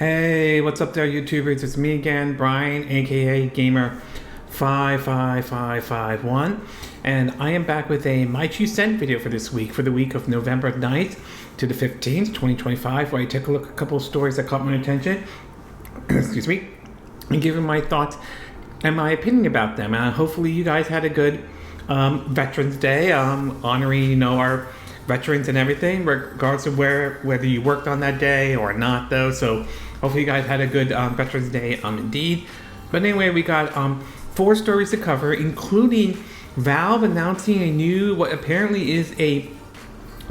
Hey, what's up there, YouTubers? It's me again, Brian, aka Gamer55551, and I am back with a My 2 Cent video for this week, for the week of November 9th to the 15th, 2025, where I take a look at a couple of stories that caught my attention, excuse me, and give my thoughts and my opinion about them. Hopefully you guys had a good Veterans Day, honoring, our veterans and everything, regardless of whether you worked on that day or not, though. So hopefully you guys had a good Veterans Day, indeed. But anyway, we got 4 stories to cover, including Valve announcing what apparently is a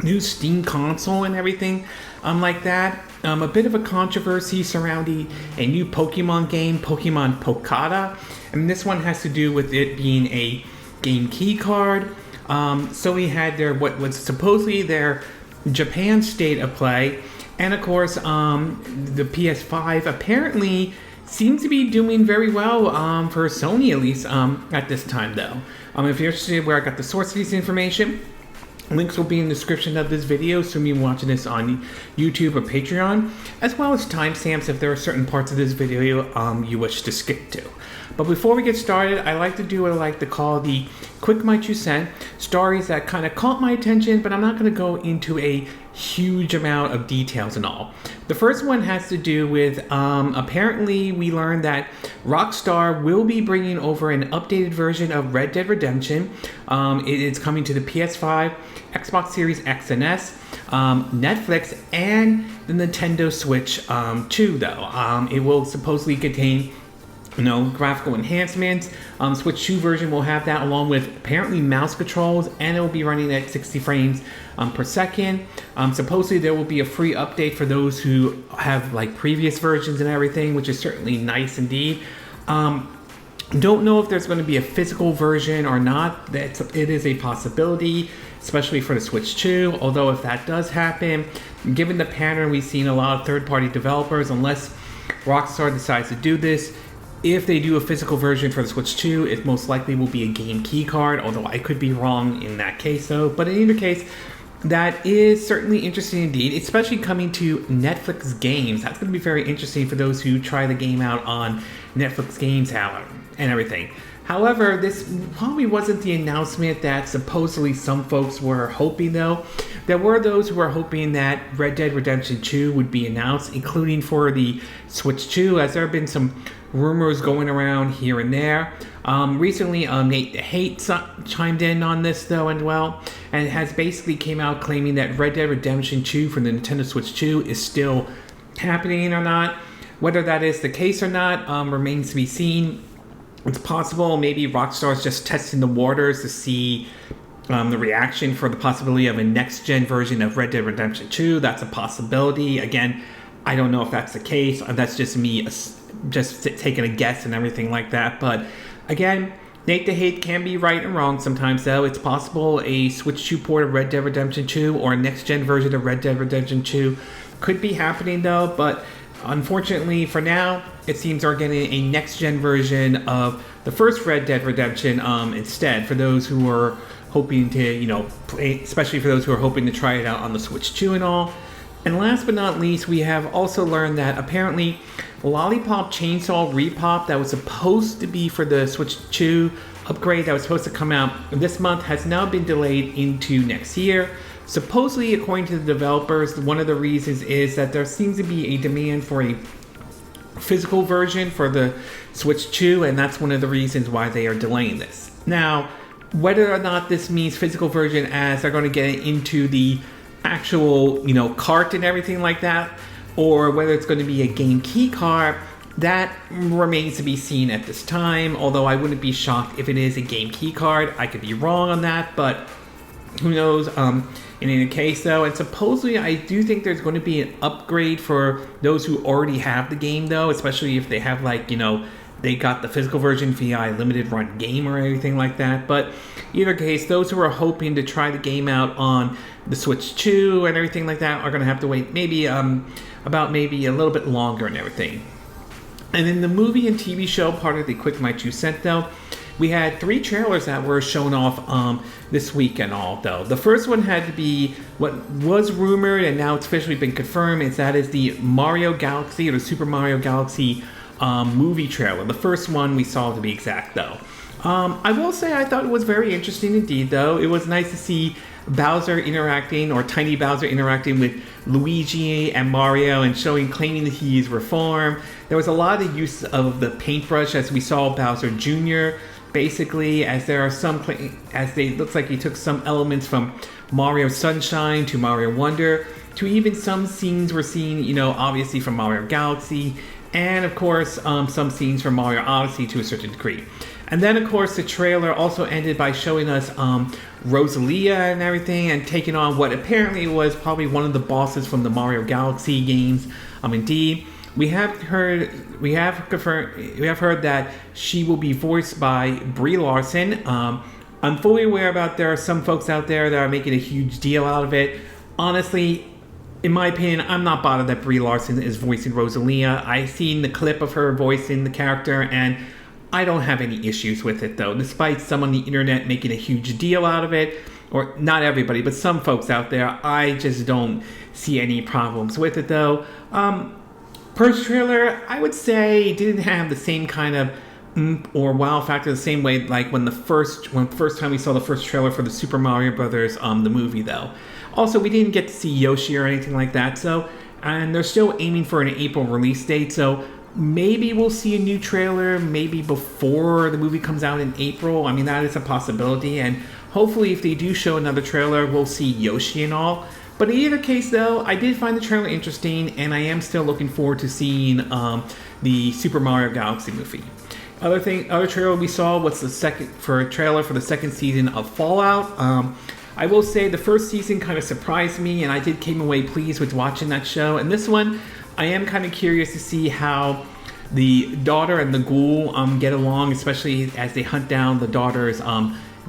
new Steam console and everything like that. A bit of a controversy surrounding a new Pokemon game, Pokemon Pokopia, and this one has to do with it being a game key card. Sony had their what was supposedly their Japan state of play, and of course the PS5 apparently seems to be doing very well for Sony, at least at this time, though. If you're interested where I got the source of this information, links will be in the description of this video, assuming you're watching this on YouTube or Patreon, as well as timestamps if there are certain parts of this video you wish to skip to. But before we get started, I like to do what I like to call the quick My 2 Cent, stories that kind of caught my attention, but I'm not going to go into a huge amount of details and all. The first one has to do with, apparently we learned that Rockstar will be bringing over an updated version of Red Dead Redemption. It is coming to the PS5, Xbox Series X and S, Netflix, and the Nintendo Switch 2, though. It will supposedly contain graphical enhancements. Switch 2 version will have that, along with apparently mouse controls, and it will be running at 60 frames per second. Supposedly there will be a free update for those who have previous versions and everything, which is certainly nice indeed. Don't know if there's going to be a physical version or not. It is a possibility, especially for the Switch 2. Although if that does happen, given the pattern we've seen a lot of third-party developers, unless Rockstar decides to do this, if they do a physical version for the Switch 2, it most likely will be a game key card, although I could be wrong in that case, though. But in either case, that is certainly interesting indeed, especially coming to Netflix games. That's going to be very interesting for those who try the game out on Netflix games and everything. However, this probably wasn't the announcement that supposedly some folks were hoping, though. There were those who were hoping that Red Dead Redemption 2 would be announced, including for the Switch 2, as there have been some rumors going around here and there. Recently, Nate the Hate chimed in on this, though, and has basically came out claiming that Red Dead Redemption 2 for the Nintendo Switch 2 is still happening or not. Whether that is the case or not remains to be seen. It's possible maybe Rockstar's just testing the waters to see the reaction for the possibility of a next-gen version of Red Dead Redemption 2. That's a possibility. Again, I don't know if that's the case. That's just me just taking a guess and everything like that. But again, Nate the Hate can be right and wrong sometimes, though. It's possible a Switch 2 port of Red Dead Redemption 2 or a next-gen version of Red Dead Redemption 2 could be happening, though. But unfortunately, for now, it seems they're getting a next-gen version of the first Red Dead Redemption instead, for those who are hoping to, play, especially for those who are hoping to try it out on the Switch 2 and all. And last but not least, we have also learned that apparently Lollipop Chainsaw Repop, that was supposed to be for the Switch 2 upgrade that was supposed to come out this month, has now been delayed into next year. Supposedly, according to the developers, one of the reasons is that there seems to be a demand for a physical version for the Switch 2, and that's one of the reasons why they are delaying this. Now, whether or not this means physical version as they're going to get into the actual, cart and everything like that, or whether it's going to be a game key card, that remains to be seen at this time, although I wouldn't be shocked if it is a game key card. I could be wrong on that, but who knows. In any case, though, and supposedly I do think there's going to be an upgrade for those who already have the game, though, especially if they have, they got the physical version via a limited run game or anything like that. But either case, those who are hoping to try the game out on the Switch 2 and everything like that are going to have to wait maybe about maybe a little bit longer and everything. And then the movie and TV show part of the quick My 2 Cent, though, we had 3 trailers that were shown off this week and all, though. The first one had to be what was rumored, and now it's officially been confirmed, is that is the Mario Galaxy, or the Super Mario Galaxy movie trailer. The first one we saw, to be exact, though. I will say I thought it was very interesting indeed, though. It was nice to see Bowser interacting, or Tiny Bowser interacting with Luigi and Mario and claiming that he is reformed. There was a lot of use of the paintbrush, as we saw Bowser Jr. basically, as there are looks like he took some elements from Mario Sunshine to Mario Wonder, to even some scenes we're seeing, obviously from Mario Galaxy, and of course some scenes from Mario Odyssey to a certain degree. And then, of course, the trailer also ended by showing us Rosalia and everything, and taking on what apparently was probably one of the bosses from the Mario Galaxy games. Indeed, we have heard that she will be voiced by Brie Larson. I'm fully aware about there are some folks out there that are making a huge deal out of it. Honestly, in my opinion, I'm not bothered that Brie Larson is voicing Rosalia. I've seen the clip of her voicing the character, and I don't have any issues with it, though, despite some on the internet making a huge deal out of it. Or not everybody, but some folks out there. I just don't see any problems with it, though. First trailer, I would say, didn't have the same kind of or wow factor the same way like when the first time we saw the first trailer for the Super Mario Brothers the movie, though. Also, we didn't get to see Yoshi or anything like that, and they're still aiming for an April release date, so maybe we'll see a new trailer maybe before the movie comes out in April. I mean, that is a possibility, and hopefully if they do show another trailer, we'll see Yoshi and all. But in either case, though, I did find the trailer interesting, and I am still looking forward to seeing the Super Mario Galaxy movie. Other trailer we saw was a trailer for the second season of Fallout. I will say the first season kind of surprised me, and I came away pleased with watching that show. And this one, I am kind of curious to see how the daughter and the ghoul get along, especially as they hunt down the daughter's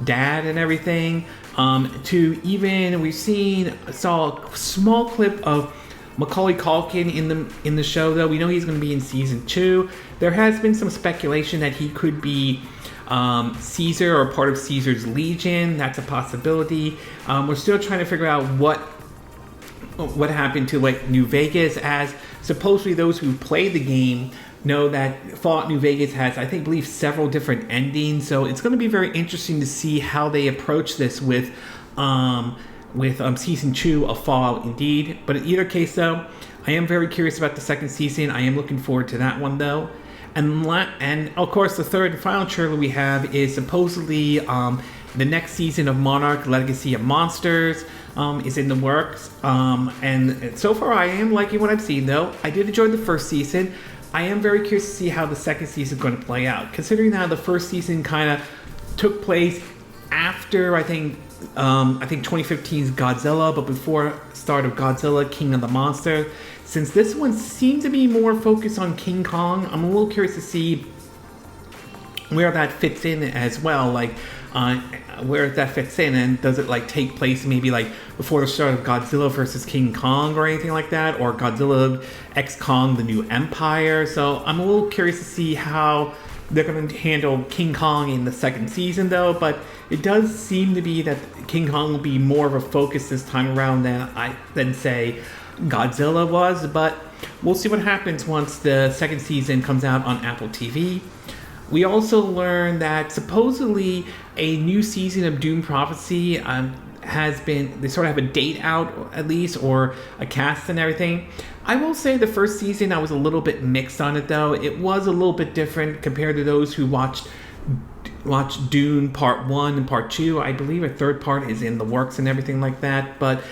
dad and everything. Saw a small clip of Macaulay Culkin in the show, though. We know he's going to be in season 2. There has been some speculation that he could be Caesar or part of Caesar's Legion. That's a possibility. We're still trying to figure out what happened to New Vegas, as supposedly those who played the game know that Fallout New Vegas has, I believe, several different endings. So it's going to be very interesting to see how they approach this with season 2 of Fallout, indeed. But in either case, though, I am very curious about the second season. I am looking forward to that one, though. And of course, the third and final trailer we have is supposedly the next season of Monarch Legacy of Monsters is in the works. And so far, I am liking what I've seen, though. I did enjoy the first season. I am very curious to see how the second season is going to play out, considering how the first season kind of took place after, I think 2015's Godzilla, but before start of Godzilla, King of the Monsters. Since this one seems to be more focused on King Kong, I'm a little curious to see where that fits in as well. Where that fits in, and does it take place maybe before the start of Godzilla versus King Kong or anything like that, or Godzilla X Kong: The New Empire? So I'm a little curious to see how they're going to handle King Kong in the second season, though. But it does seem to be that King Kong will be more of a focus this time around than say Godzilla was. But we'll see what happens once the second season comes out on Apple TV. We also learned that supposedly a new season of Doom Prophecy they sort of have a date out, at least, or a cast and everything. I will say the first season I was a little bit mixed on it, though. It was a little bit different compared to those who watched Dune Part 1 and Part 2. I believe a third part is in the works and everything like that. But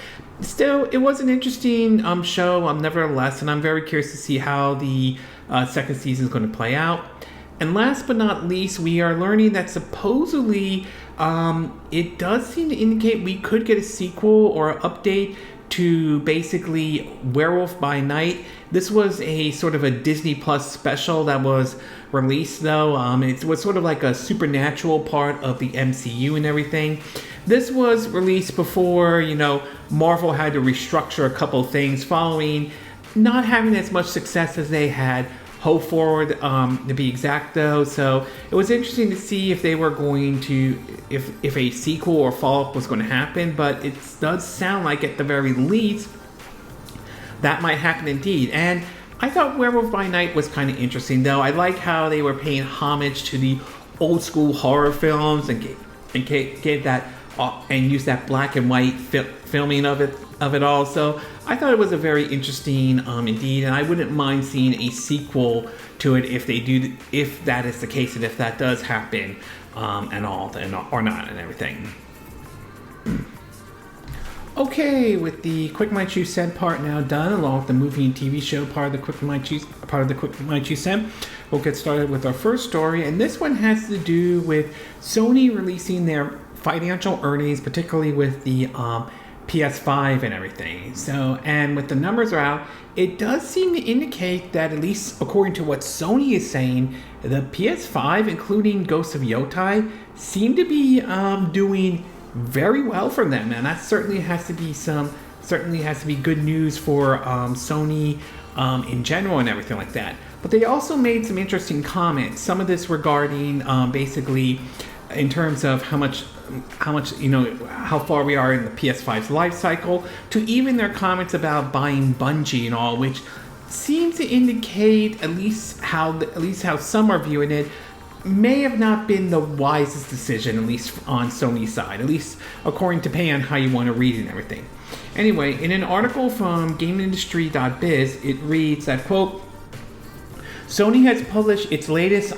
still, it was an interesting show, nevertheless, and I'm very curious to see how the second season is going to play out. And last but not least, we are learning that supposedly it does seem to indicate we could get a sequel or update to basically Werewolf by Night. This was a sort of a Disney Plus special that was released, though. It was sort of like a supernatural part of the MCU and everything. This was released before, Marvel had to restructure a couple of things following not having as much success as they had Hope Forward, to be exact, though. So it was interesting to see if they were going to, if a sequel or follow-up was going to happen. But it does sound like, at the very least, that might happen indeed. And I thought Werewolf by Night was kind of interesting, though. I like how they were paying homage to the old school horror films and gave that and used that black and white filming of it all. So I thought it was a very interesting indeed, and I wouldn't mind seeing a sequel to it if that is the case, and if that does happen and all, or not, and everything. Okay, with the Quick My Choose Said part now done, along with the movie and TV show part of the Quick My Choose Said, we'll get started with our first story, and this one has to do with Sony releasing their financial earnings, particularly with the PS5 and everything. So, and with the numbers are out, it does seem to indicate that, at least according to what Sony is saying, the PS5, including Ghost of Yotai, seem to be doing very well for them, and that certainly has to be good news for Sony in general and everything like that. But they also made some interesting comments. Some of this regarding basically in terms of how much how far we are in the PS5's life cycle, to even their comments about buying Bungie and all, which seems to indicate at least how some are viewing it, may have not been the wisest decision, at least on Sony's side, at least according to depending on how you want to read it and everything. Anyway, in an article from GameIndustry.biz, it reads that, quote, Sony has published its latest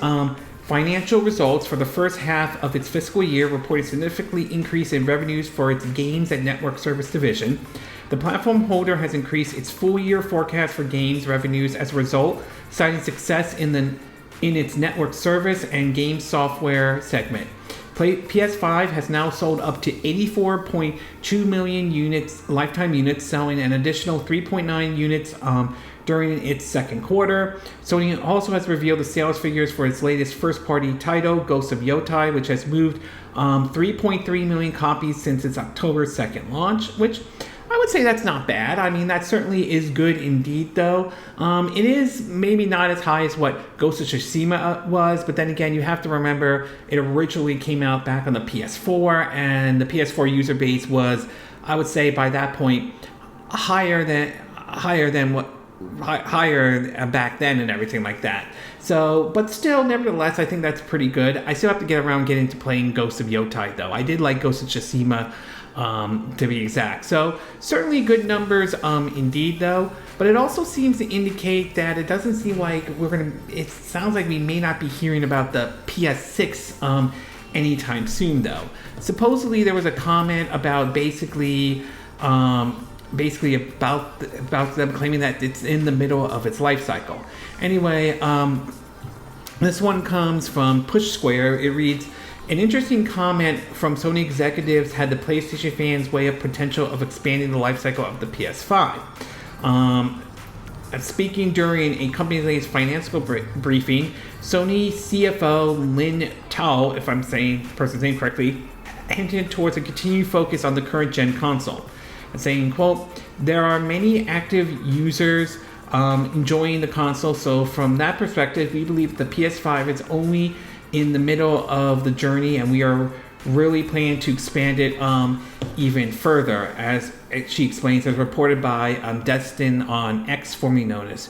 financial results for the first half of its fiscal year, reporting a significantly increase in revenues for its games and network service division. The platform holder has increased its full-year forecast for games revenues as a result, citing success in its network service and game software segment. PS5 has now sold up to 84.2 million units, lifetime units, selling an additional 3.9 units during its second quarter. Sony also has revealed the sales figures for its latest first-party title, Ghost of Yotai, which has moved 3.3 million copies since its October 2nd launch, which I would say that's not bad. I mean, that certainly is good indeed, though. It is maybe not as high as what Ghost of Tsushima was, but then again, you have to remember it originally came out back on the PS4, and the PS4 user base was, I would say, by that point, higher back then and everything like that. So, but still, nevertheless, I think that's pretty good. I still have to get around getting to playing Ghost of Yotai, though. I did like Ghost of Tsushima, to be exact. So, certainly good numbers, indeed, though. But it also seems to indicate that it doesn't seem like it sounds like we may not be hearing about the PS6 anytime soon, though. Supposedly, there was a comment about basically about them claiming that it's in the middle of its life cycle. Anyway, this one comes from Push Square. It reads, an interesting comment from Sony executives had the PlayStation fans weigh up potential of expanding the life cycle of the PS5. Speaking during a company's latest financial briefing, Sony CFO Lin Tao, if I'm saying the person's name correctly, hinted towards a continued focus on the current gen console, saying, quote, there are many active users enjoying the console, so from that perspective, we believe the PS5 is only in the middle of the journey, and we are really planning to expand it even further, as she explains, as reported by Destin on X, formerly known as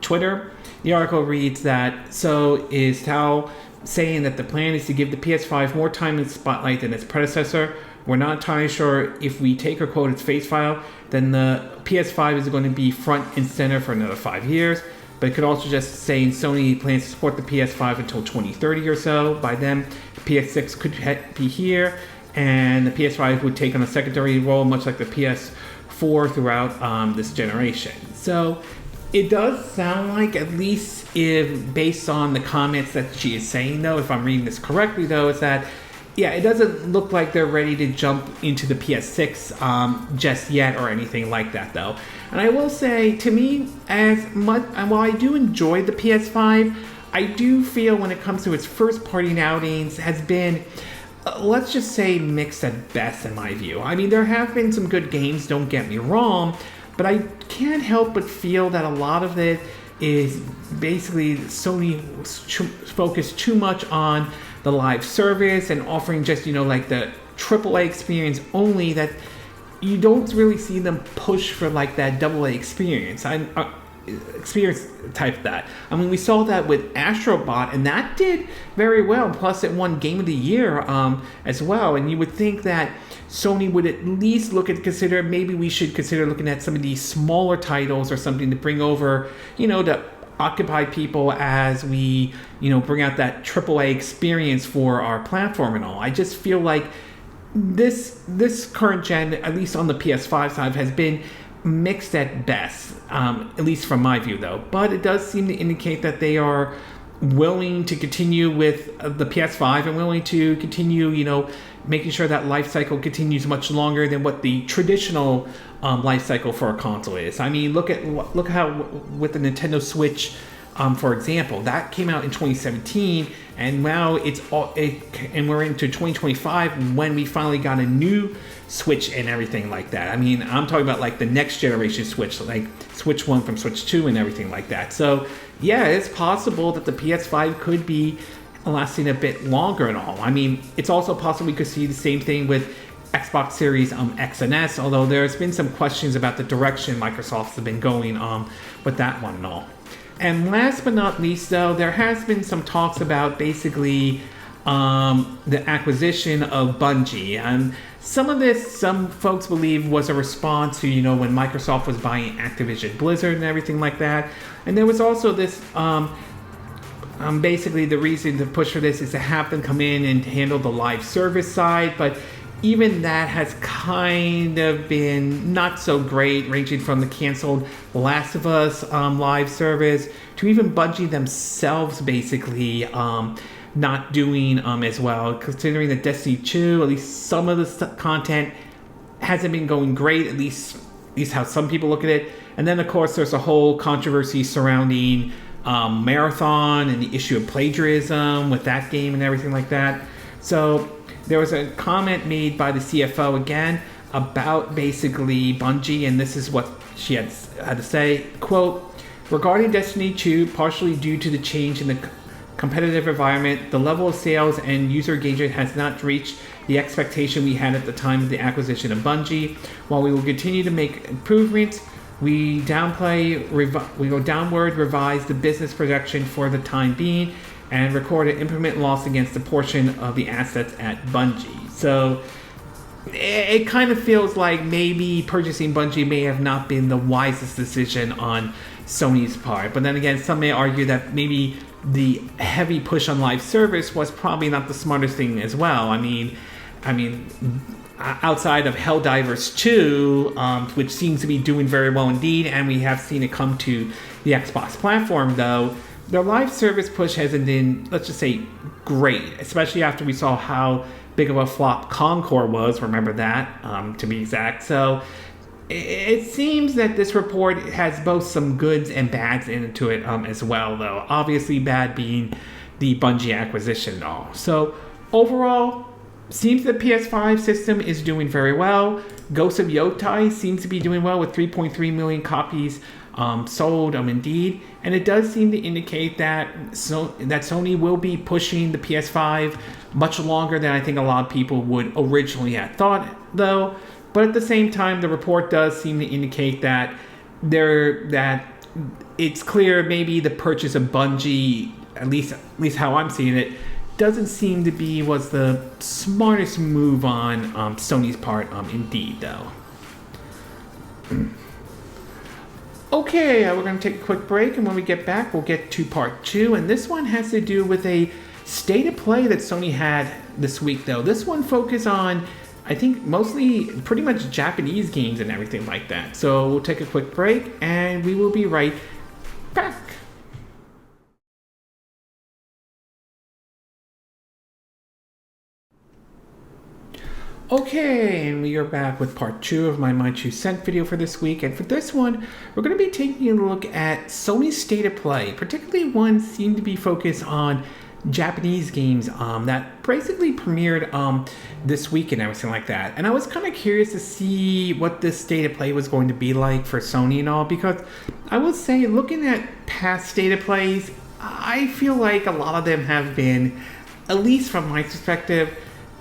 Twitter. The article reads that, so is Tao saying that the plan is to give the PS5 more time in the spotlight than its predecessor. We're not entirely sure if we take her quote its face file, then the PS5 is going to be front and center for another 5 years. But it could also just say Sony plans to support the PS5 until 2030 or so. By then, the PS6 could be here, and the PS5 would take on a secondary role, much like the PS4 throughout this generation. So it does sound like, at least if based on the comments that she is saying, though, if I'm reading this correctly, though, is that, yeah, it doesn't look like they're ready to jump into the PS6 just yet or anything like that, though. And I will say, to me, as much, and while I do enjoy the PS5, I do feel when it comes to its first-party outings has been, let's just say, mixed at best in my view. I mean, there have been some good games, don't get me wrong, but I can't help but feel that a lot of it is basically Sony focused too much on the live service and offering just, like the AAA experience only, that you don't really see them push for like that AA experience. Experience type that. I mean, we saw that with Astrobot, and that did very well. Plus, it won Game of the Year as well. And you would think that Sony would at least maybe we should consider looking at some of these smaller titles or something to bring over, to occupy people as we, bring out that AAA experience for our platform and all. I just feel like this current gen, at least on the PS5 side, has been mixed at best, at least from my view though. But it does seem to indicate that they are willing to continue with the PS5 and willing to continue, making sure that life cycle continues much longer than what the traditional life cycle for a console is. I mean, look how with the Nintendo Switch, for example, that came out in 2017, and now and we're into 2025 when we finally got a new Switch and everything like that. I mean, I'm talking about like the next generation Switch, like Switch 1 from Switch 2 and everything like that. So yeah, it's possible that the PS5 could be lasting a bit longer and all. I mean, it's also possible we could see the same thing with Xbox Series X and S, although there's been some questions about the direction Microsoft's been going with that one and all. And last but not least, though, there has been some talks about basically the acquisition of Bungie. And some folks believe was a response to, when Microsoft was buying Activision Blizzard and everything like that. And there was also this, basically the reason to push for this is to have them come in and handle the live service side. But even that has kind of been not so great, ranging from the canceled Last of Us live service to even Bungie themselves basically not doing as well, considering that Destiny 2, at least some of the content hasn't been going great, at least how some people look at it. And then, of course, there's a whole controversy surrounding Marathon and the issue of plagiarism with that game and everything like that. So there was a comment made by the CFO again about basically Bungie, and this is what she had to say, quote, regarding Destiny 2, partially due to the change in the competitive environment, the level of sales and user engagement has not reached the expectation we had at the time of the acquisition of Bungie. While we will continue to make improvements, we will downward revise the business projection for the time being and record an implement loss against a portion of the assets at Bungie. So it kind of feels like maybe purchasing Bungie may have not been the wisest decision on Sony's part. But then again, some may argue that maybe the heavy push on live service was probably not the smartest thing as well. I mean, outside of Helldivers 2, which seems to be doing very well indeed, and we have seen it come to the Xbox platform, though, the live service push hasn't been, let's just say, great, especially after we saw how big of a flop Concord was, remember that, to be exact. So it seems that this report has both some goods and bads into it as well, though. Obviously, bad being the Bungie acquisition and all. So overall, seems the PS5 system is doing very well. Ghost of Yotai seems to be doing well with 3.3 million copies sold indeed, and it does seem to indicate that Sony will be pushing the PS5 much longer than I think a lot of people would originally have thought, though. But at the same time, the report does seem to indicate that it's clear maybe the purchase of Bungie, at least how I'm seeing it, doesn't seem to be was the smartest move on Sony's part indeed, though. Okay, we're going to take a quick break, and when we get back, we'll get to part 2. And this one has to do with a state of play that Sony had this week, though. This one focused on, I think, mostly pretty much Japanese games and everything like that. So we'll take a quick break, and we will be right back. Okay, and we are back with part 2 of my 2 cent video for this week. And for this one, we're going to be taking a look at Sony's state of play. Particularly one seemed to be focused on Japanese games that basically premiered this week and everything like that. And I was kind of curious to see what this state of play was going to be like for Sony and all, because I will say, looking at past state of plays, I feel like a lot of them have been, at least from my perspective,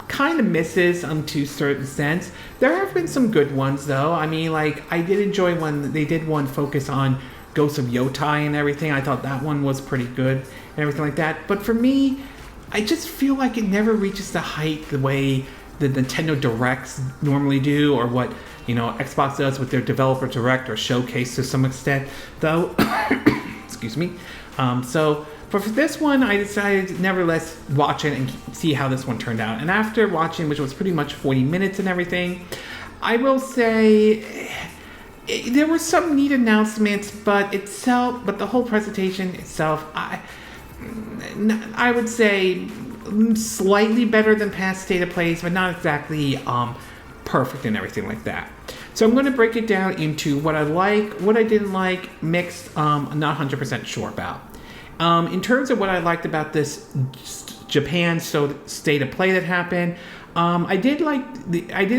kind of misses to a certain sense. There have been some good ones though. I mean, like, I did enjoy when they did one focus on Ghosts of Yotai and everything. I thought that one was pretty good and everything like that. But for me, I just feel like it never reaches the height the way the Nintendo Directs normally do, or what, you know, Xbox does with their Developer Direct or Showcase to some extent, though. Excuse me. So for this one, I decided to nevertheless watch it and see how this one turned out. And after watching, which was pretty much 40 minutes and everything, I will say there were some neat announcements, but the whole presentation itself, I would say slightly better than past state of plays, but not exactly perfect and everything like that. So I'm going to break it down into what I like, what I didn't like, mixed, I'm not 100% sure about. In terms of what I liked about this Japan state of play that happened, I did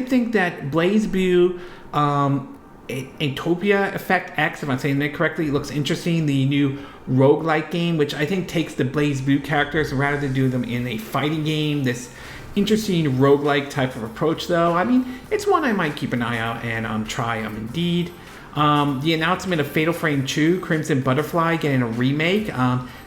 think that BlazeBlue Entropy Effect X, if I'm saying that correctly, looks interesting. The new roguelike game, which I think takes the BlazeBlue characters rather than do them in a fighting game. This interesting roguelike type of approach, though. I mean, it's one I might keep an eye out and try indeed. The announcement of Fatal Frame 2, Crimson Butterfly getting a remake.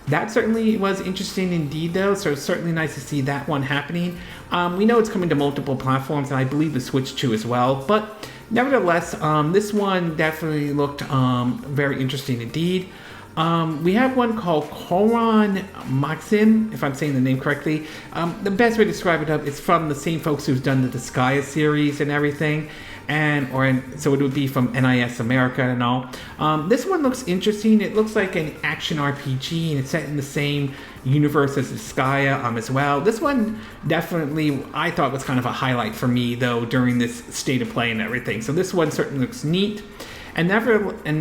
That certainly was interesting indeed, though, so it's certainly nice to see that one happening. We know it's coming to multiple platforms, and I believe the Switch 2 as well, but nevertheless, this one definitely looked very interesting indeed. We have one called Kyouran Makaism, if I'm saying the name correctly. The best way to describe it is from the same folks who've done the Disgaea series and everything, so it would be from NIS America and all. This one looks interesting. It looks like an action RPG, and it's set in the same universe as Disgaea as well. This one definitely, I thought, was kind of a highlight for me, though, during this state of play and everything. So this one certainly looks neat. And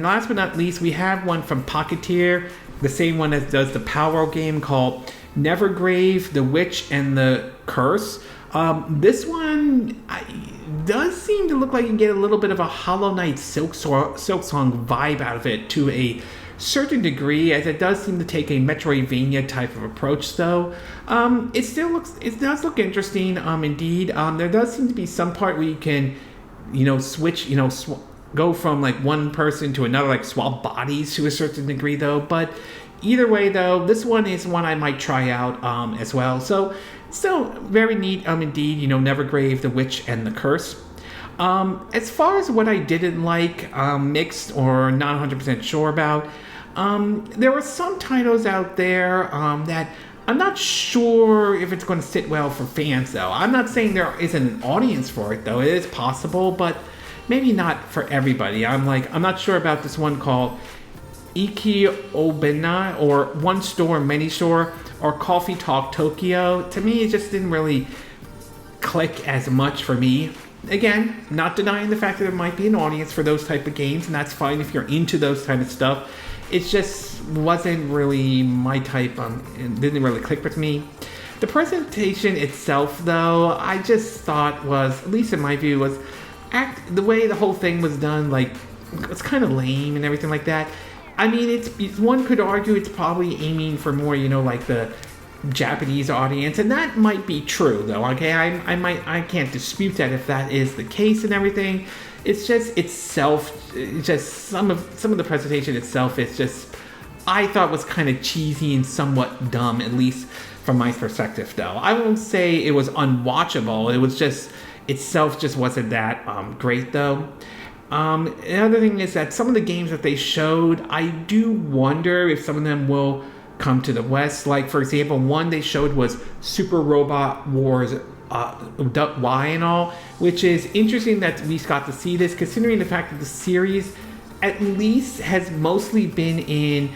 last but not least, we have one from Pokopia, the same one that does the Power game, called Nevergrave, The Witch and the Curse. This one does seem to look like you get a little bit of a Hollow Knight Silk Song vibe out of it to a certain degree, as it does seem to take a Metroidvania type of approach, though. It does look interesting, indeed. There does seem to be some part where you can, switch, go from like one person to another, like swap bodies to a certain degree, though. But either way, though, this one is one I might try out as well. So still very neat, indeed. Nevergrave, The Witch, and the Curse. As far as what I didn't like, mixed or not 100% sure about, there were some titles out there that I'm not sure if it's going to sit well for fans, though. I'm not saying there isn't an audience for it, though. It is possible, but maybe not for everybody. I'm not sure about this one called Iki Obena, or One Store, Many Store, or Coffee Talk Tokyo. To me, it just didn't really click as much for me. Again, not denying the fact that there might be an audience for those type of games, and that's fine if you're into those kind of stuff. It just wasn't really my type. It didn't really click with me. The presentation itself, though, I just thought was, at least in my view, was the way the whole thing was done, it's kind of lame and everything like that. I mean, one could argue it's probably aiming for more, like the Japanese audience, and that might be true, though. Okay, I can't dispute that if that is the case and everything. It's just itself, some of the presentation itself is just, I thought, was kind of cheesy and somewhat dumb, at least from my perspective, though. I won't say it was unwatchable. It was just itself just wasn't that great, though. Another thing is that some of the games that they showed, I do wonder if some of them will come to the West. Like, for example, one they showed was Super Robot Wars Y and all, which is interesting that we got to see this, considering the fact that the series at least has mostly been in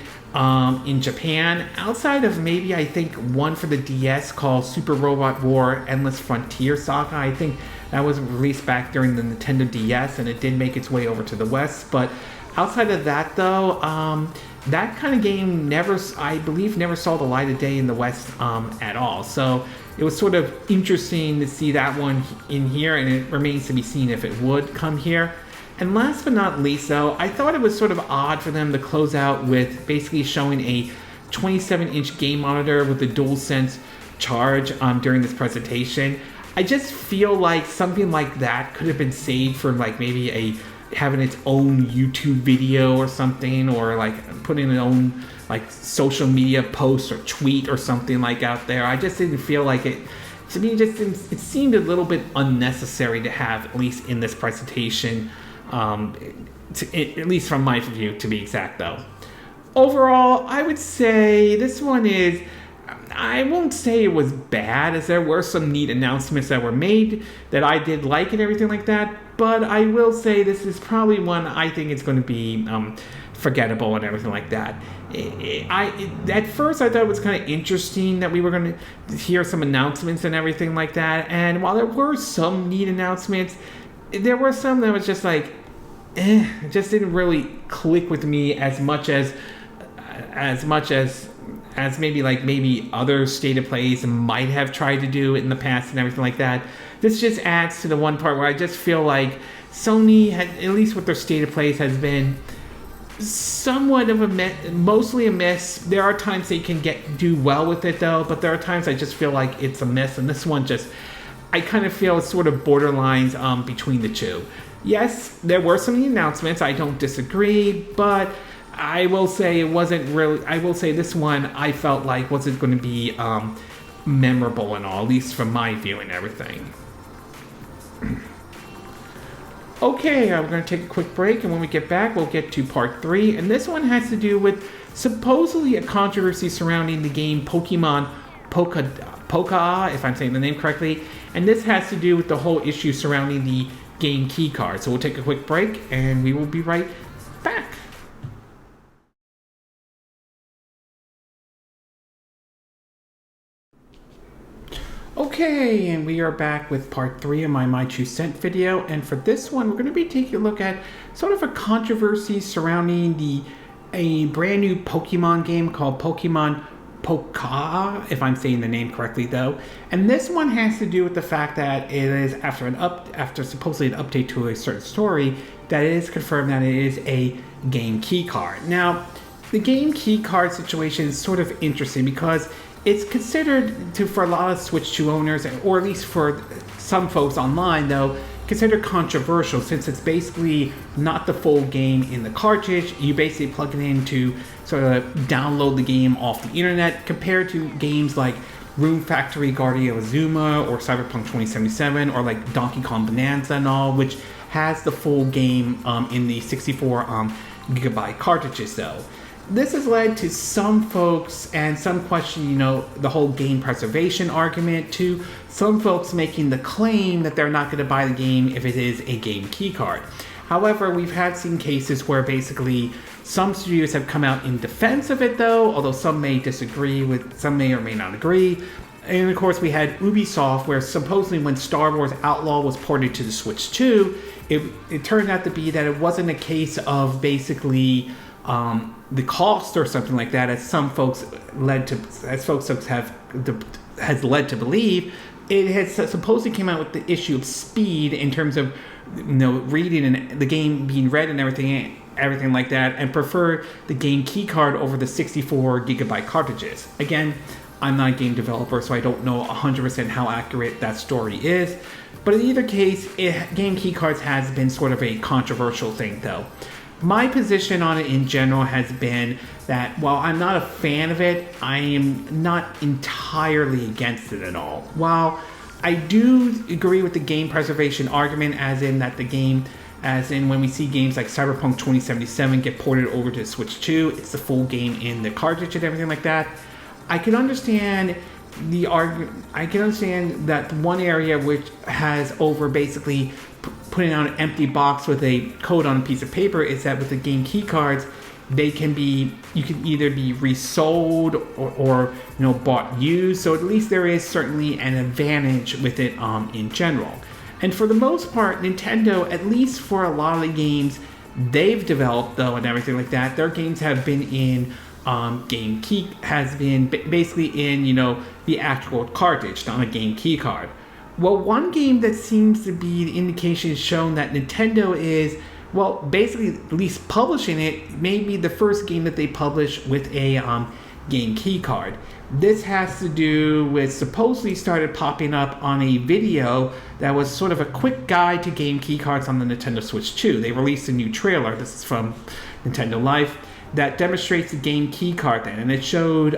Japan, outside of maybe, I think, one for the DS called Super Robot War Endless Frontier Saga. I think that was released back during the Nintendo DS, and it did make its way over to the West. But outside of that, though, that kind of game I believe never saw the light of day in the West at all. So it was sort of interesting to see that one in here, and it remains to be seen if it would come here. And last but not least, though, I thought it was sort of odd for them to close out with basically showing a 27-inch game monitor with the DualSense charge during this presentation. I just feel like something like that could have been saved for like maybe having its own YouTube video or something, or like putting its own like social media post or tweet or something like out there. I just didn't feel like it. To me, it seemed a little bit unnecessary to have, at least in this presentation, at least from my view, to be exact though. Overall, I would say this one is, I won't say it was bad, as there were some neat announcements that were made that I did like and everything like that, but I will say this is probably one I think it's going to be forgettable and everything like that. At first I thought it was kind of interesting that we were going to hear some announcements and everything like that, and while there were some neat announcements, there were some that was just like, it just didn't really click with me as much as maybe other state of plays might have tried to do in the past and everything like that. This just adds to the one part where I just feel like Sony, at least with their state of plays, has been somewhat of mostly a miss. There are times they can do well with it though, but there are times I just feel like it's a miss, and this one I kind of feel it's sort of borderlines between the two. Yes, there were some announcements, I don't disagree, but I will say it wasn't really, I will say this one I felt like wasn't going to be memorable and all, at least from my view and everything. Okay, we're going to take a quick break, and when we get back, we'll get to part 3, and this one has to do with supposedly a controversy surrounding the game Pokemon Poka, if I'm saying the name correctly, and this has to do with the whole issue surrounding the game key card. So we'll take a quick break, and we will be right back. Okay, and we are back with part 3 of my 2 cent video, and for this one we're going to be taking a look at sort of a controversy surrounding a brand new Pokemon game called Pokemon Poka, if I'm saying the name correctly though. And this one has to do with the fact that it is after supposedly an update to a certain story, that it is confirmed that it is a game key card. Now, the game key card situation is sort of interesting because it's considered for a lot of Switch 2 owners, or at least for some folks online though, considered controversial, since it's basically not the full game in the cartridge. You basically plug it in to sort of download the game off the internet, compared to games like Room Factory Guardian of Azuma or Cyberpunk 2077 or like Donkey Kong Bonanza and all, which has the full game in the 64 gigabyte cartridges though. This has led to some folks and some question, the whole game preservation argument, to some folks making the claim that they're not going to buy the game if it is a game keycard. However, we've seen cases where basically some studios have come out in defense of it though, although some may disagree some may or may not agree. And of course we had Ubisoft, where supposedly when Star Wars Outlaw was ported to the Switch 2, it turned out to be that it wasn't a case of basically the cost or something like that, as folks has led to believe. It has supposedly came out with the issue of speed in terms of reading and the game being read and everything like that, and prefer the game keycard over the 64 gigabyte cartridges. Again, I'm not a game developer, so I don't know 100% how accurate that story is, but in either case, game keycards has been sort of a controversial thing though. My position on it in general has been that while I'm not a fan of it, I am not entirely against it at all. While I do agree with the game preservation argument, as in when we see games like Cyberpunk 2077 get ported over to Switch 2, it's the full game in the cartridge and everything like that. I can understand the argument. I can understand that one area which has over basically putting out an empty box with a code on a piece of paper is that with the game key cards, you can either be resold or bought used. So at least there is certainly an advantage with it in general. And for the most part, Nintendo, at least for a lot of the games they've developed though and everything like that, their games have been in game key, has been basically in, you know, the actual cartridge, not a game key card. Well, one game that seems to be the indication shown that Nintendo is, well, basically at least publishing it, may be the first game that they publish with a game key card. This has to do with supposedly started popping up on a video that was sort of a quick guide to game key cards on the Nintendo Switch 2. They released a new trailer, this is from Nintendo Life, that demonstrates the game key card then. And it showed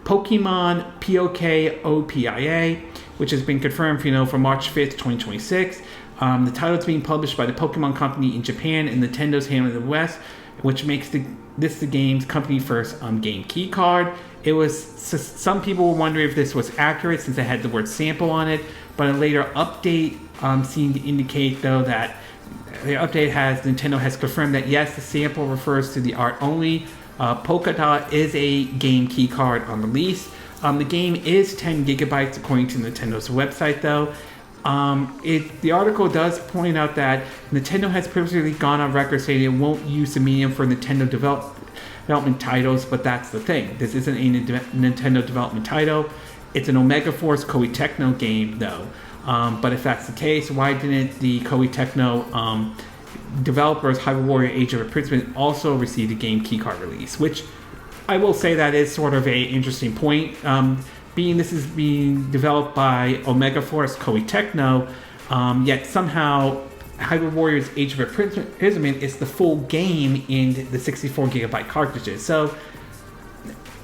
Pokemon Pokopia, which has been confirmed for March 5th, 2026. The title is being published by the Pokemon Company in Japan and Nintendo's handling in the West, which makes this the game's company first game key card. It was, some people were wondering if this was accurate since it had the word sample on it, but a later update seemed to indicate though that the update Nintendo has confirmed that yes, the sample refers to the art only. Polka is a game key card on release. The game is 10 gigabytes according to Nintendo's website though. The article does point out that Nintendo has previously gone on record saying it won't use the medium for Nintendo development titles, but that's the thing. This isn't a Nintendo development title. It's an Omega Force Koei Tecmo game though. But if that's the case, why didn't the Koei Tecmo developers Hyrule Warrior Age of Imprisonment also receive a game keycard release? Which I will say that is sort of a interesting point. Being this is being developed by Omega Force Koei Tecmo, yet somehow Hyrule Warriors Age of Imprisonment is the full game in the 64 gigabyte cartridges. So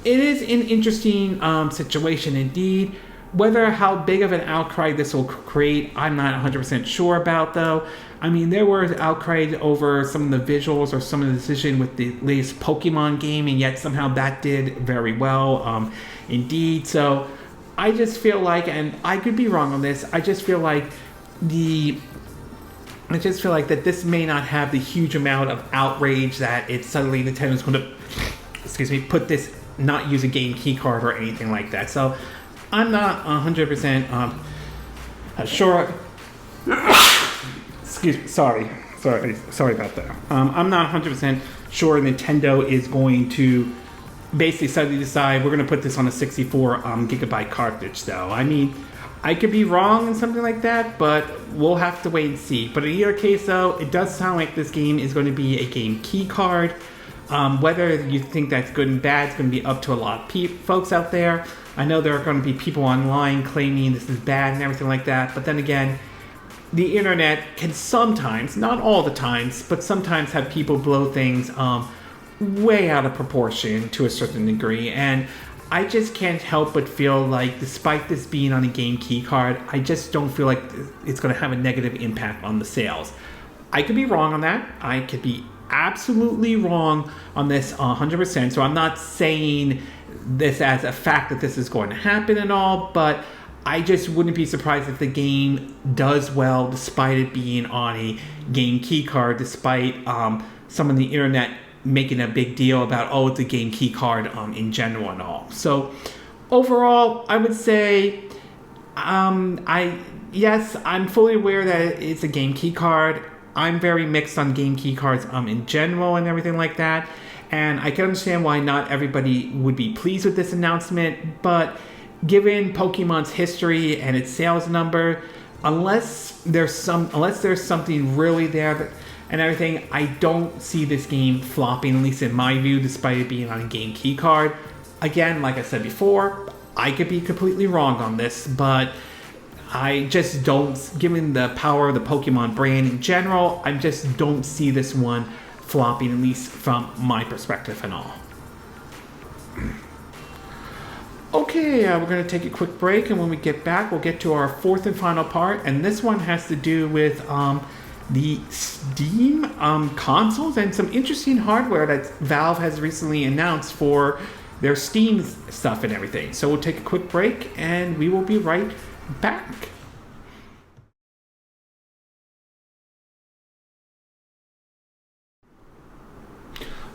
it is an interesting situation indeed. Whether how big of an outcry this will create, I'm not 100% sure about though. I mean, there were outcries over some of the visuals or some of the decision with the latest Pokemon game, and yet somehow that did very well indeed. So I just feel like, and I could be wrong on this, I just feel like that this may not have the huge amount of outrage that it's suddenly Nintendo's going to, put this, not use a game key card or anything like that. So I'm not 100% sure. Sorry about that. I'm not 100% sure Nintendo is going to basically suddenly decide we're going to put this on a 64 gigabyte cartridge though. I mean, I could be wrong in something like that, but we'll have to wait and see. But in either case though, it does sound like this game is going to be a game key card. Whether you think that's good and bad, it's going to be up to a lot of folks out there. I know there are going to be people online claiming this is bad and everything like that, but then again, the internet can sometimes, not all the times, but sometimes have people blow things way out of proportion to a certain degree, and I just can't help but feel like despite this being on a game key card, I just don't feel like it's going to have a negative impact on the sales. I could be wrong on that. I could be absolutely wrong on this 100%, so I'm not saying this as a fact that this is going to happen and all, but I just wouldn't be surprised if the game does well despite it being on a game key card, despite some of the internet making a big deal about, oh, it's a game key card in general and all. So overall, I would say yes, I'm fully aware that it's a game key card. I'm very mixed on game key cards in general and everything like that. And I can understand why not everybody would be pleased with this announcement, but given Pokemon's history and its sales number, unless there's something really there and everything, I don't see this game flopping, at least in my view, despite it being on a game key card. Again, like I said before, I could be completely wrong on this, but I just don't, given the power of the Pokemon brand in general, I just don't see this one flopping, at least from my perspective and all. Okay, we're going to take a quick break, and when we get back, we'll get to our fourth and final part, and this one has to do with the Steam consoles and some interesting hardware that Valve has recently announced for their Steam stuff and everything. So we'll take a quick break, and we will be right back.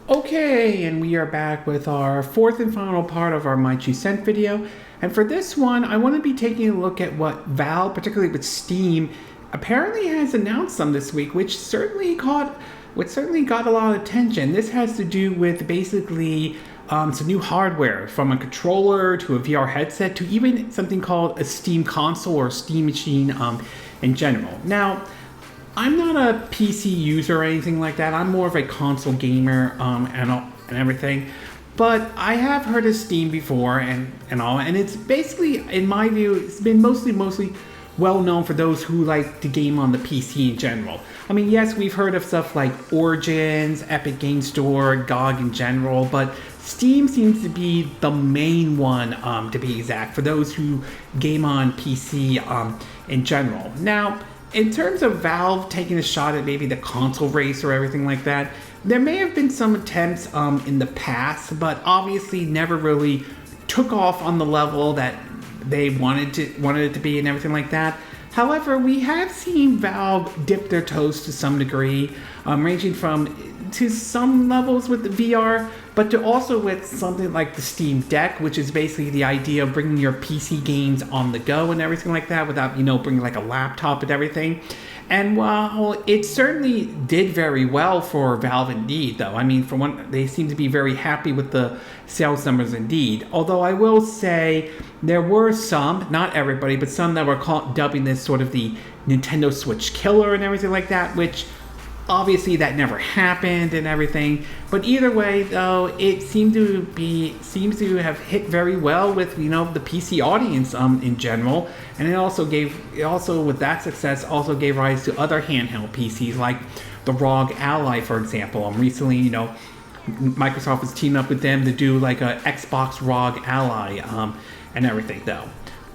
Okay, and we are back with our fourth and final part of our My 2 Cent video. And for this one, I want to be taking a look at what Valve, particularly with Steam, apparently has announced some this week, which certainly caught which certainly got a lot of attention. This has to do with basically some new hardware, from a controller to a VR headset to even something called a Steam console or Steam machine in general. Now, I'm not a PC user or anything like that. I'm more of a console gamer and everything. But I have heard of Steam before and all, and it's basically, in my view, it's been mostly well known for those who like to game on the PC in general. I mean, yes, we've heard of stuff like Origins, Epic Game Store, GOG in general, but Steam seems to be the main one, to be exact, for those who game on PC in general. Now, in terms of Valve taking a shot at maybe the console race or everything like that, there may have been some attempts in the past, but obviously never really took off on the level that they wanted it to be and everything like that. However, we have seen Valve dip their toes to some degree, ranging to some levels with the VR, but to also with something like the Steam Deck, which is basically the idea of bringing your PC games on the go and everything like that without, bringing like a laptop and everything. And while it certainly did very well for Valve indeed, though, I mean, for one, they seem to be very happy with the sales numbers indeed. Although I will say there were some, not everybody, but some that were dubbing this sort of the Nintendo Switch killer and everything like that, which obviously that never happened and everything. But either way, though, it seems to have hit very well with the PC audience in general, and it also with that success also gave rise to other handheld PCs like the ROG Ally, for example. Recently, Microsoft was teaming up with them to do like a Xbox ROG Ally and everything, though.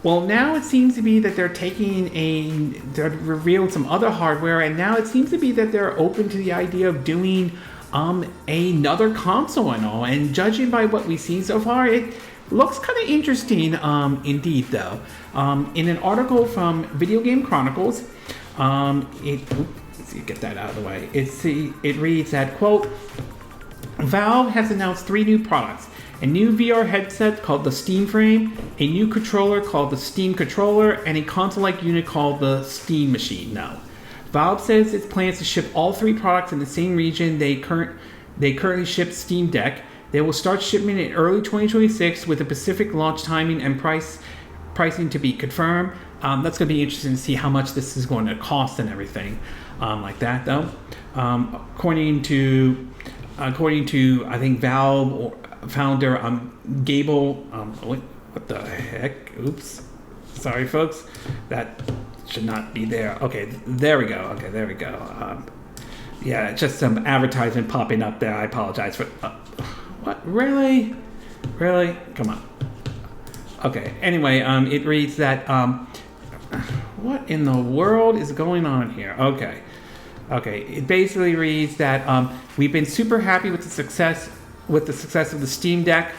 Well, now it seems to be that they're revealed some other hardware, and now it seems to be that they're open to the idea of doing another console and all. And judging by what we've seen so far, it looks kind of interesting indeed, though. In an article from Video Game Chronicles, let's see, get that out of the way. It reads that, quote, Valve has announced 3 new products. A new VR headset called the Steam Frame, a new controller called the Steam Controller, and a console-like unit called the Steam Machine. Now, Valve says it plans to ship all 3 products in the same region they currently ship Steam Deck. They will start shipment in early 2026 with a specific launch timing and pricing to be confirmed. That's going to be interesting to see how much this is going to cost and everything like that, though. According to I think Valve founder Gable, what the heck? Oops, sorry folks, that should not be there. Okay, there we go. Yeah, just some advertisement popping up there. I apologize for what? Really? Come on. Okay, anyway, it reads that what in the world is going on here? Okay, it basically reads that we've been super happy with the success of the Steam Deck,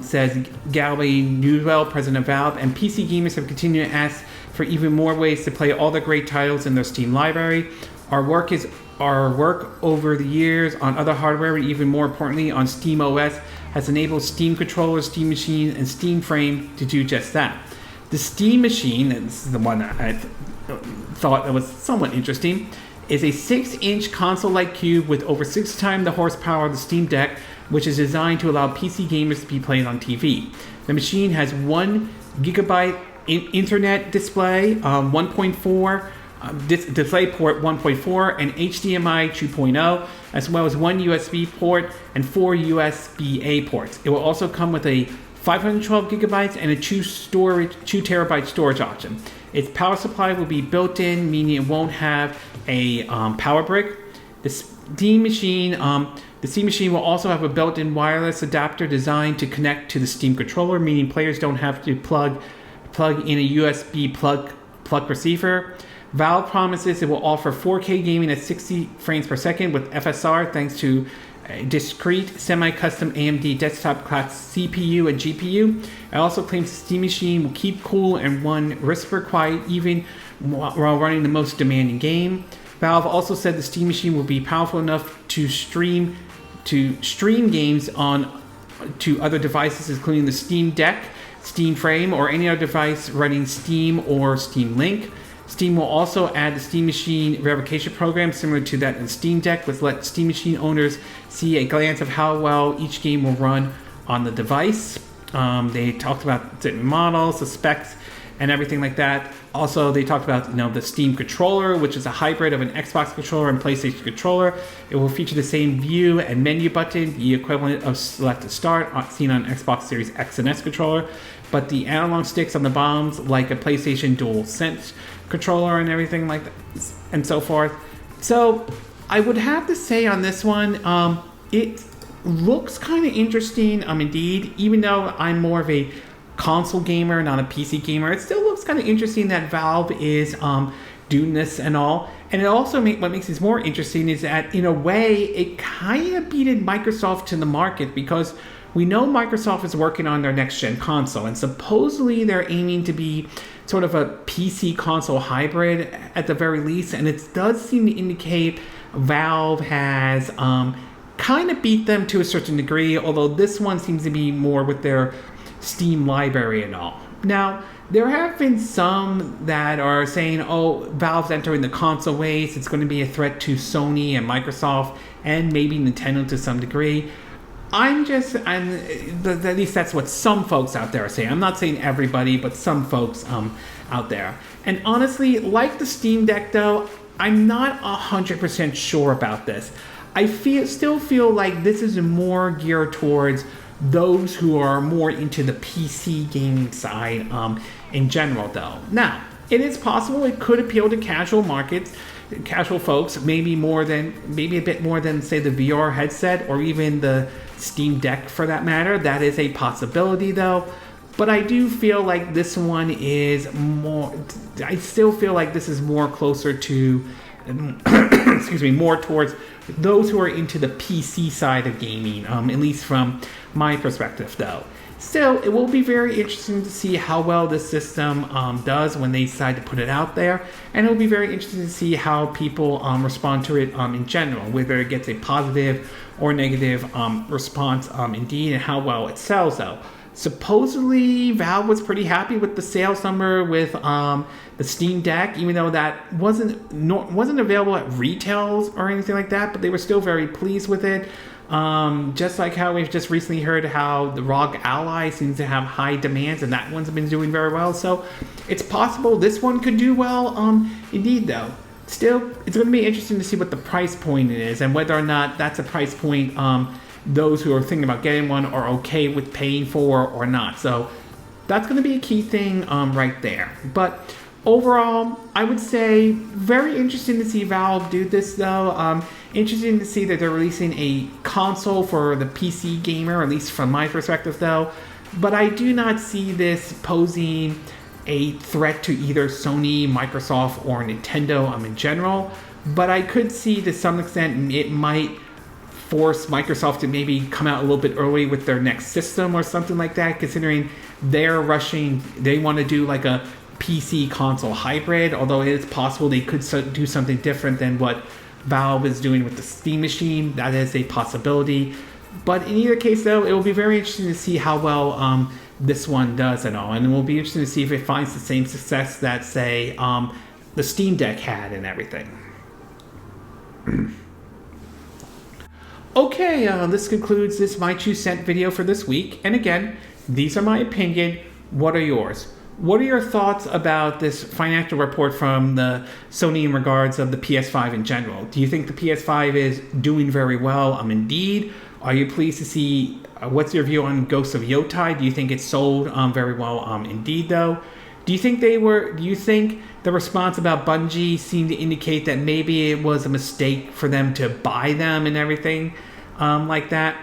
says Gabby Newell, president of Valve, and PC gamers have continued to ask for even more ways to play all the great titles in their Steam library. Our work over the years on other hardware, and even more importantly on Steam OS, has enabled Steam Controller, Steam Machine, and Steam Frame to do just that. The Steam Machine, and this is the one that I thought that was somewhat interesting, is a 6-inch console-like cube with over 6 times the horsepower of the Steam Deck, which is designed to allow PC gamers to be playing on TV. The machine has 1 gigabyte internet display, 1.4 display port 1.4, and HDMI 2.0, as well as 1 USB port and 4 USB-A ports. It will also come with a 512 gigabytes and a 2 terabyte storage option. Its power supply will be built in, meaning it won't have a power brick. The Steam Machine will also have a built-in wireless adapter designed to connect to the Steam controller, meaning players don't have to plug in a USB plug receiver. Valve promises it will offer 4K gaming at 60 frames per second with FSR thanks to a discrete semi-custom AMD desktop class CPU and GPU. It also claims the Steam Machine will keep cool and run whisper quiet even while running the most demanding game. Valve also said the Steam Machine will be powerful enough to stream games to other devices, including the Steam Deck, Steam Frame, or any other device running Steam or Steam Link. Steam will also add the Steam Machine verification program similar to that in Steam Deck, which let Steam Machine owners see a glance of how well each game will run on the device. They talked about certain models, the specs, and everything like that. Also, they talked about the Steam controller, which is a hybrid of an Xbox controller and PlayStation controller. It will feature the same view and menu button, the equivalent of select to start, seen on Xbox Series X and S controller, but the analog sticks on the bottoms, like a PlayStation DualSense controller and everything like that, and so forth. So, I would have to say on this one, it looks kind of interesting. Indeed, even though I'm more of a console gamer, not a PC gamer, it still looks kind of interesting that Valve is doing this and all. And it also what makes this more interesting is that in a way it kind of beated Microsoft to the market, because we know Microsoft is working on their next gen console, and supposedly they're aiming to be sort of a PC console hybrid at the very least, and it does seem to indicate Valve has kind of beat them to a certain degree, although this one seems to be more with their Steam library and all. Now, there have been some that are saying, oh, Valve's entering the console race, it's going to be a threat to Sony and Microsoft and maybe Nintendo to some degree. At least that's what some folks out there are saying. I'm not saying everybody, but some folks out there. And honestly, like the Steam Deck though, I'm not 100% sure about this. I still feel like this is more geared towards those who are more into the PC gaming side in general though. Now, it is possible it could appeal to casual markets, casual folks, maybe a bit more than say the VR headset or even the Steam Deck for that matter. That is a possibility though. But I do feel like this one is more, I still feel like this is more closer to more towards those who are into the PC side of gaming, at least from my perspective though. Still, it will be very interesting to see how well this system does when they decide to put it out there, and it will be very interesting to see how people respond to it in general, whether it gets a positive or negative response indeed, and how well it sells though. Supposedly, Valve was pretty happy with the sales number with the Steam Deck, even though that wasn't available at retails or anything like that, but they were still very pleased with it. Just like how we've just recently heard how the ROG Ally seems to have high demands, and that one's been doing very well. So it's possible this one could do well. Indeed, though, still, it's going to be interesting to see what the price point is and whether or not that's a price point those who are thinking about getting one are okay with paying for or not. So that's going to be a key thing right there. But overall, I would say very interesting to see Valve do this though. Interesting to see that they're releasing a console for the PC gamer, at least from my perspective though. But I do not see this posing a threat to either Sony, Microsoft, or Nintendo in general. But I could see to some extent it might force Microsoft to maybe come out a little bit early with their next system or something like that, considering they want to do like a PC console hybrid, although it is possible they could do something different than what Valve is doing with the Steam Machine. That is a possibility. But in either case though, it will be very interesting to see how well this one does and all, and it will be interesting to see if it finds the same success that say the Steam Deck had and everything. Okay, this concludes this My 2 Cent video for this week. And again, these are my opinion. What are yours? What are your thoughts about this financial report from the Sony in regards of the PS5 in general? Do you think the PS5 is doing very well? Indeed. Are you pleased to see, what's your view on Ghosts of Yotai? Do you think it sold very well? Indeed, though. Do you think the response about Bungie seemed to indicate that maybe it was a mistake for them to buy them and everything like that?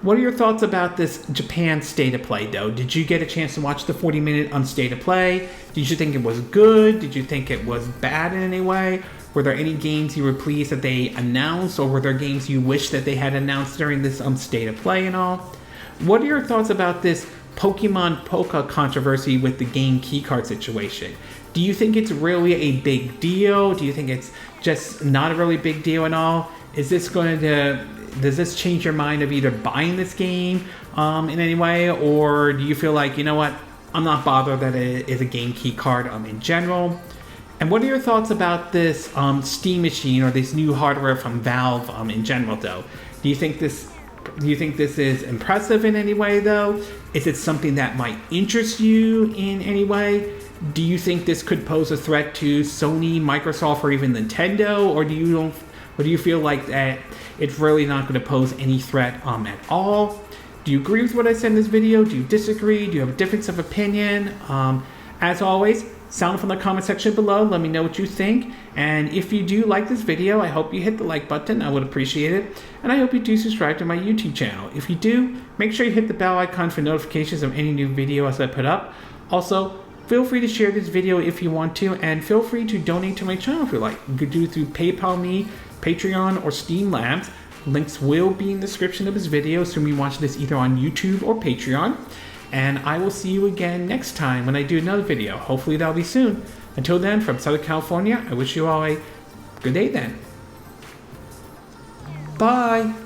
What are your thoughts about this Japan State of Play, though? Did you get a chance to watch the 40-minute on State of Play? Did you think it was good? Did you think it was bad in any way? Were there any games you were pleased that they announced, or were there games you wish that they had announced during this State of Play and all? What are your thoughts about this Pokemon Poca controversy with the game keycard situation? Do you think it's really a big deal? Do you think it's just not a really big deal at all? Does this change your mind of either buying this game in any way, or do you feel like, you know what, I'm not bothered that it is a game key card in general? And what are your thoughts about this Steam machine or this new hardware from Valve in general, though? Do you think this is impressive in any way, though? Is it something that might interest you in any way? Do you think this could pose a threat to Sony, Microsoft, or even Nintendo, or do you feel like that it's really not going to pose any threat at all? Do you agree with what I said in this video? Do you disagree? Do you have a difference of opinion? As always, sound off in the comment section below. Let me know what you think. And if you do like this video, I hope you hit the like button. I would appreciate it. And I hope you do subscribe to my YouTube channel. If you do, make sure you hit the bell icon for notifications of any new videos I put up. Also, feel free to share this video if you want to, and feel free to donate to my channel if you like. You could do it through PayPal Me, Patreon, or Steam Labs. Links will be in the description of this video, so you watch this either on YouTube or Patreon. And I will see you again next time when I do another video. Hopefully that'll be soon. Until then, from Southern California, I wish you all a good day then. Bye!